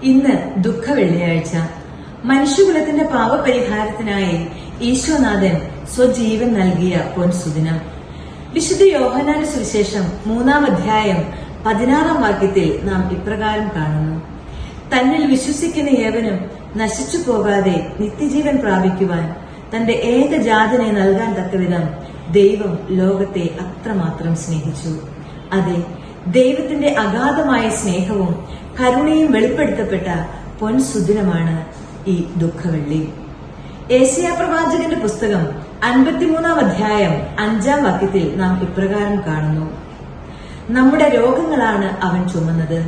ഇന്ന് ദുഃഖ വെള്ളിയാഴ്ച. മനുഷ്യകുലത്തിന്റെ പാപപരിഹാരത്തിനായി ഈശോനാഥൻ സ്വജീവൻ നൽകിയ പൊൻസുദിനം. വിശുദ്ധ യോഹന്നാന്റെ സുവിശേഷം 3-ാം അധ്യായം 16-ാം വാക്യത്തിൽ നാം ഇപ്രകാരം കാണുന്നു: തന്നിൽ വിശ്വസിക്കുന്ന ഏവനും നശിച്ചു പോകാതെ നിത്യജീവൻ പ്രാപിക്കുവാൻ തന്റെ ഏകജാതനെ നൽകാൻ തക്കവിധം ദൈവം ലോകത്തെ അത്രമാത്രം സ്നേഹിച്ചു. അതെ, ദൈവത്തിന്റെ അഗാധമായ സ്നേഹവും കരുണയും വെളിപ്പെടുത്തപ്പെട്ട പൊൻസുദിനമാണ് ഈ ദുഃഖവെള്ളി. ഏശയ്യാ പ്രവാചകന്റെ പുസ്തകം 53-ാം അധ്യായം 5-ാം വാക്യത്തിൽ നാം ഇപ്രകാരം കാണുന്നു: നമ്മുടെ രോഗങ്ങളാണ് അവൻ ചുമന്നത്,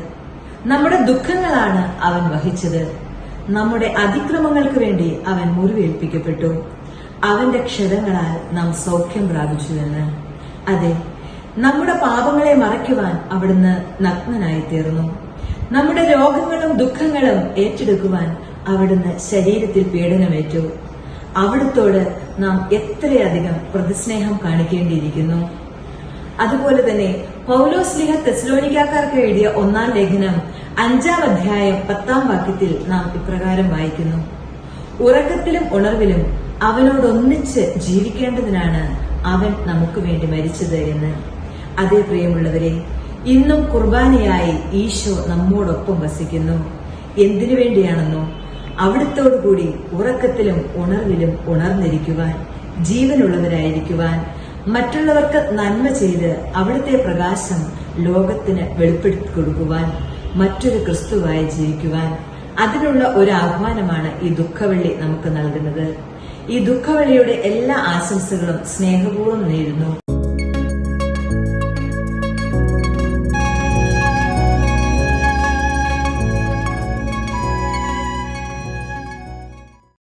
നമ്മുടെ ദുഃഖങ്ങളാണ് അവൻ വഹിച്ചത്, നമ്മുടെ അതിക്രമങ്ങൾക്ക് വേണ്ടി അവൻ മുറിവേൽപ്പിക്കപ്പെട്ടു, അവന്റെ ക്ഷതങ്ങളാൽ നാം സൗഖ്യം പ്രാപിച്ചുവെന്ന്. അതെ, നമ്മുടെ പാപങ്ങളെ മറയ്ക്കുവാൻ അവിടുന്ന് നഗ്നനായി തീർന്നു. നമ്മുടെ രോഗങ്ങളും ദുഃഖങ്ങളും ഏറ്റെടുക്കുവാൻ അവിടുന്ന് ശരീരത്തിൽ പീഡനമേറ്റു. അവിടുത്തോട് നാം എത്രയധികം പ്രതിസ്നേഹം കാണിക്കേണ്ടിയിരിക്കുന്നു. അതുപോലെ തന്നെ പൗലോസ്ലീഹ തെസ്സലോനിക്കാർക്ക് എഴുതിയ 1-ാം ലേഖനം 5-ാം അധ്യായം 10-ാം വാക്യത്തിൽ നാം ഇപ്രകാരം വായിക്കുന്നു: ഉറക്കത്തിലും ഉണർവിലും അവനോടൊന്നിച്ച് ജീവിക്കേണ്ടതിനാണ് അവൻ നമുക്ക് വേണ്ടി മരിച്ചത് എന്ന്. അതേ പ്രിയമുള്ളവരെ, ഇന്നും കുർബാനയായി ഈശോ നമ്മോടൊപ്പം വസിക്കുന്നു. എന്തിനു വേണ്ടിയാണെന്നോ? അവിടുത്തോടുകൂടി ഉറക്കത്തിലും ഉണർവിലും ഉണർന്നിരിക്കുവാൻ, ജീവനുള്ളവരായിരിക്കുവാൻ, മറ്റുള്ളവർക്ക് നന്മ ചെയ്ത് അവിടുത്തെ പ്രകാശം ലോകത്തിന് വെളിപ്പെടുത്തി കൊടുക്കുവാൻ, മറ്റൊരു ക്രിസ്തുവായി ജീവിക്കുവാൻ. അതിനുള്ള ഒരു ആഹ്വാനമാണ് ഈ ദുഃഖവെള്ളി നമുക്ക് നൽകുന്നത്. ഈ ദുഃഖവെള്ളിയുടെ എല്ലാ ആശംസകളും സ്നേഹപൂർവ്വം നേരുന്നു.